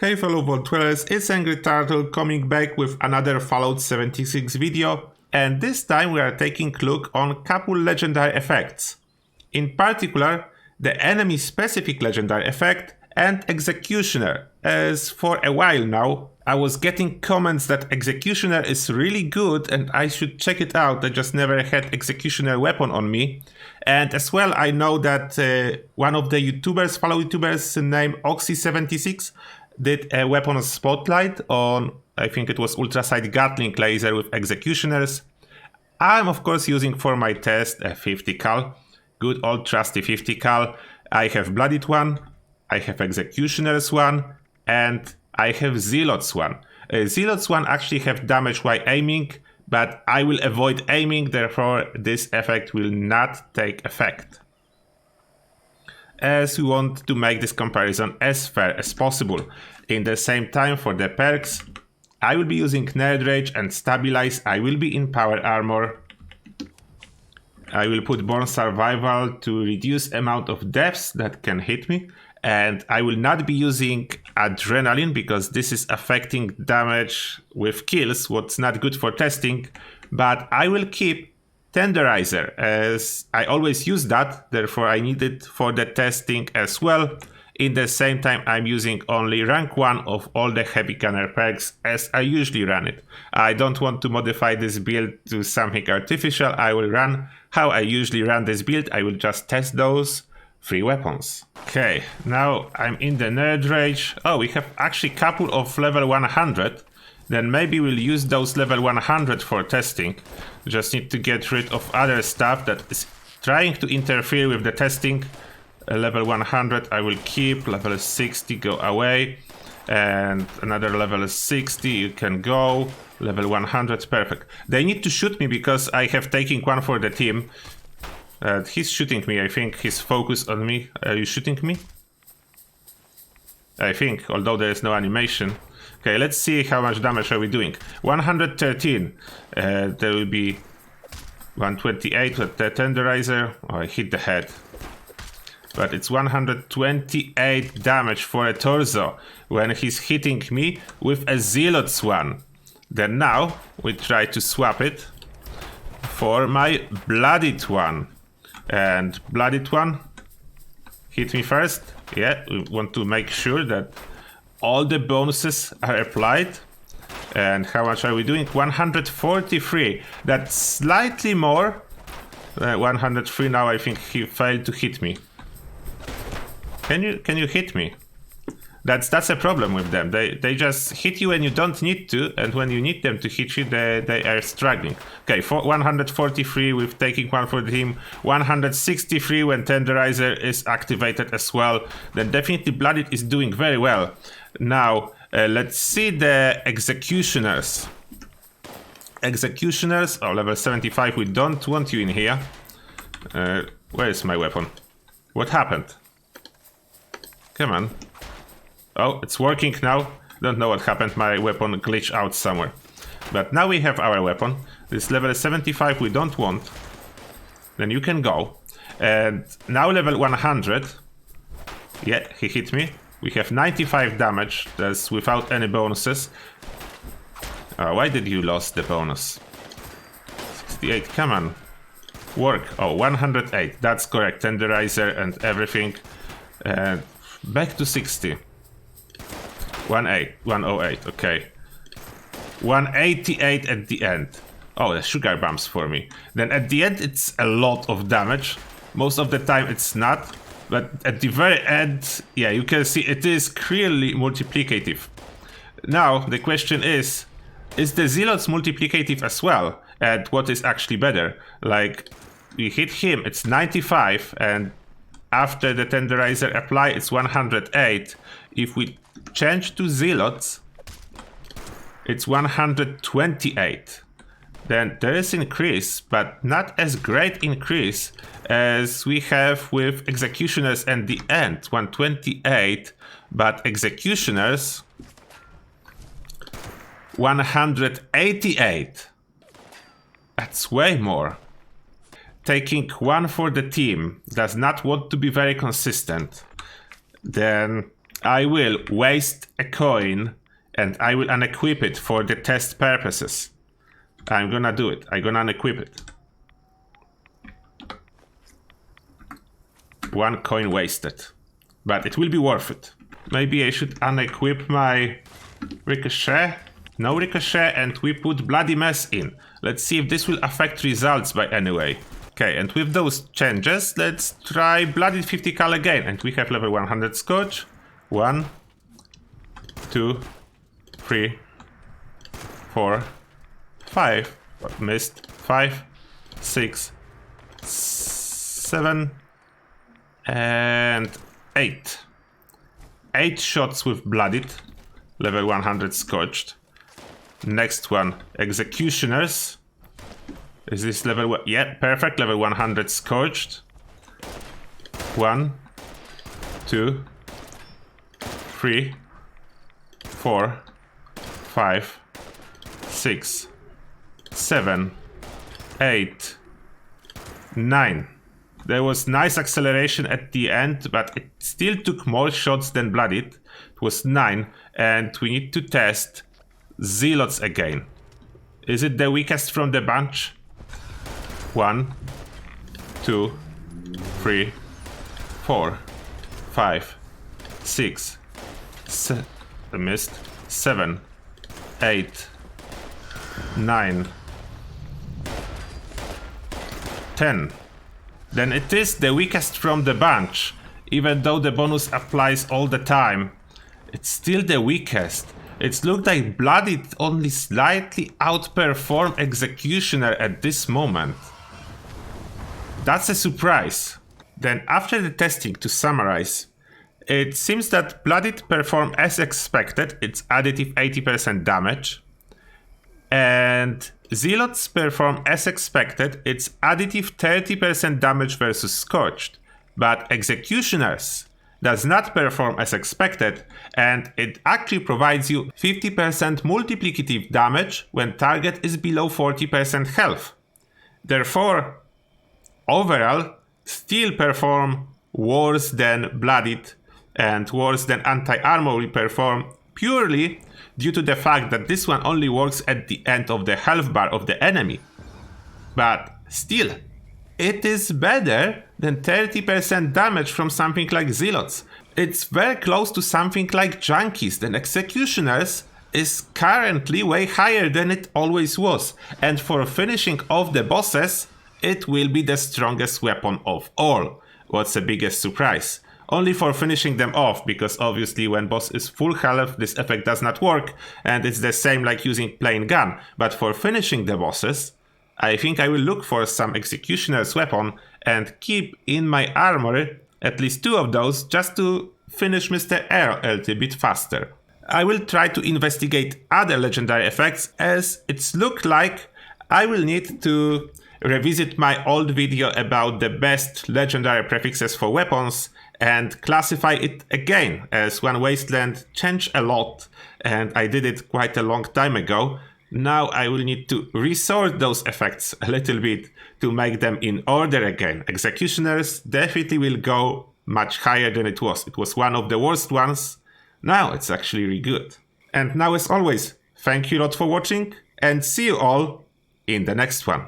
Hey fellow Vault Dwellers, it's Angry Turtle coming back with another Fallout 76 video, and this time we are taking a look on couple legendary effects. In particular, the enemy specific legendary effect and Executioner, as for a while now I was getting comments that Executioner is really good and I should check it out. I just never had Executioner weapon on me. And as well I know that one of the YouTubers, fellow YouTubers named Oxy76 did a weapon spotlight on, I think it was Ultrasight Gatling laser with Executioners. I'm of course using for my test a 50 cal, good old trusty 50 cal. I have Bloodied one, I have Executioners one, and I have Zealots one. Zealots one actually have damage while aiming, but I will avoid aiming, therefore this effect will not take effect. As we want to make this comparison as fair as possible. In the same time, for the perks, I will be using Nerd Rage and Stabilize. I will be in Power Armor. I will put Born Survival to reduce amount of deaths that can hit me. And I will not be using Adrenaline because this is affecting damage with kills, what's not good for testing. But I will keep Tenderizer, as I always use that, therefore I need it for the testing as well. In the same time, I'm using only rank 1 of all the heavy gunner perks as I usually run it. I don't want to modify this build to something artificial. I will run how I usually run this build. I will just test those 3 weapons. Okay, now I'm in the Nerd Rage. Oh, we have actually couple of level 100. Then maybe we'll use those level 100 for testing. Just need to get rid of other stuff that is trying to interfere with the testing. Level 100 I will keep, level 60 go away, and another level 60 you can go, level 100 perfect. They need to shoot me because I have taken one for the team. He's shooting me, I think he's focused on me. Are you shooting me? I think, although there is no animation. Okay, let's see how much damage are we doing. 113. There will be 128 with the Tenderizer. Oh, I hit the head. But it's 128 damage for a torso when he's hitting me with a Zealot's one. Then now we try to swap it for my Bloodied one. And Bloodied one hit me first. Yeah, we want to make sure that all the bonuses are applied. And how much are we doing? 143. That's slightly more. 103 now. I think he failed to hit me. Can you hit me? That's a problem with them. They just hit you when you don't need to, and when you need them to hit you, they are struggling. Okay, 143 with taking one for the team. 163 when Tenderizer is activated as well. Then definitely Bloodied is doing very well. Now let's see the Executioners. Executioners, oh, level 75. We don't want you in here. Where is my weapon? What happened? Come on. Oh, it's working now. Don't know what happened. My weapon glitched out somewhere. But now we have our weapon. This level 75 we don't want. Then you can go. And now level 100. Yeah, he hit me. We have 95 damage. That's without any bonuses. Why did you lose the bonus? 68, come on. Work. Oh, 108. That's correct. Tenderizer and everything. And back to 60. 108, okay. 188 at the end. Oh, the sugar bumps for me. Then at the end it's a lot of damage. Most of the time it's not. But at the very end, yeah, you can see it is clearly multiplicative. Now the question is the Zealots multiplicative as well? And what is actually better? Like, we hit him, it's 95, and after the Tenderizer apply, it's 108. If we change to Zealots, it's 128. Then there is increase, but not as great increase as we have with Executioners at the end, 128, but Executioners 188. That's way more. taking one for the team does not want to be very consistent, then I will waste a coin and I will unequip it for the test purposes. I'm gonna do it. I'm gonna unequip it. 1 coin wasted. But it will be worth it. Maybe I should unequip my Ricochet. No Ricochet, and we put Bloody Mess in. Let's see if this will affect results by any way. Okay, and with those changes, let's try Bloodied 50 cal again. And we have level 100 Scotch. 1, 2, 3, 4, 5. Missed. 5, 6, 7, and 8. 8 shots with Bloodied. Level 100 Scorched. Next one, Executioners. Is this level 1? Yeah, perfect. Level 100 Scorched. 1, 2, 3, 4, 5, 6, 7, 8, 9. There was nice acceleration at the end, but it still took more shots than Bloodied. It was 9, and we need to test Zealots again. Is it the weakest from the bunch? 1, 2, 3, 4, 5, 6, missed, 7, 8, 9, 10. Then it is the weakest from the bunch. Even though the bonus applies all the time, it's still the weakest. It looked like Bloodied only slightly outperformed Executioner at this moment. That's a surprise. Then after the testing, to summarize, it seems that Bloodied performed as expected, its additive 80% damage. And Zealots perform as expected, its additive 30% damage versus Scorched. But Executioners does not perform as expected, and it actually provides you 50% multiplicative damage when target is below 40% health. Therefore, overall, still perform worse than Bloodied and worse than anti-armor will perform purely due to the fact that this one only works at the end of the health bar of the enemy. But still, it is better than 30% damage from something like Zealots. It's very close to something like Junkies. Then Executioners is currently way higher than it always was. And for finishing off the bosses, it will be the strongest weapon of all. What's the biggest surprise? Only for finishing them off, because obviously when boss is full health, this effect does not work, and it's the same like using plain gun. But for finishing the bosses, I think I will look for some Executioner's weapon and keep in my armor at least 2 of those just to finish Mr. Earl a little bit faster. I will try to investigate other legendary effects, as it's looked like I will need to revisit my old video about the best legendary prefixes for weapons and classify it again, as One Wasteland changed a lot and I did it quite a long time ago. Now I will need to resort those effects a little bit to make them in order again. Executioners definitely will go much higher than it was. It was one of the worst ones. Now it's actually really good. And now, as always, thank you a lot for watching and see you all in the next one.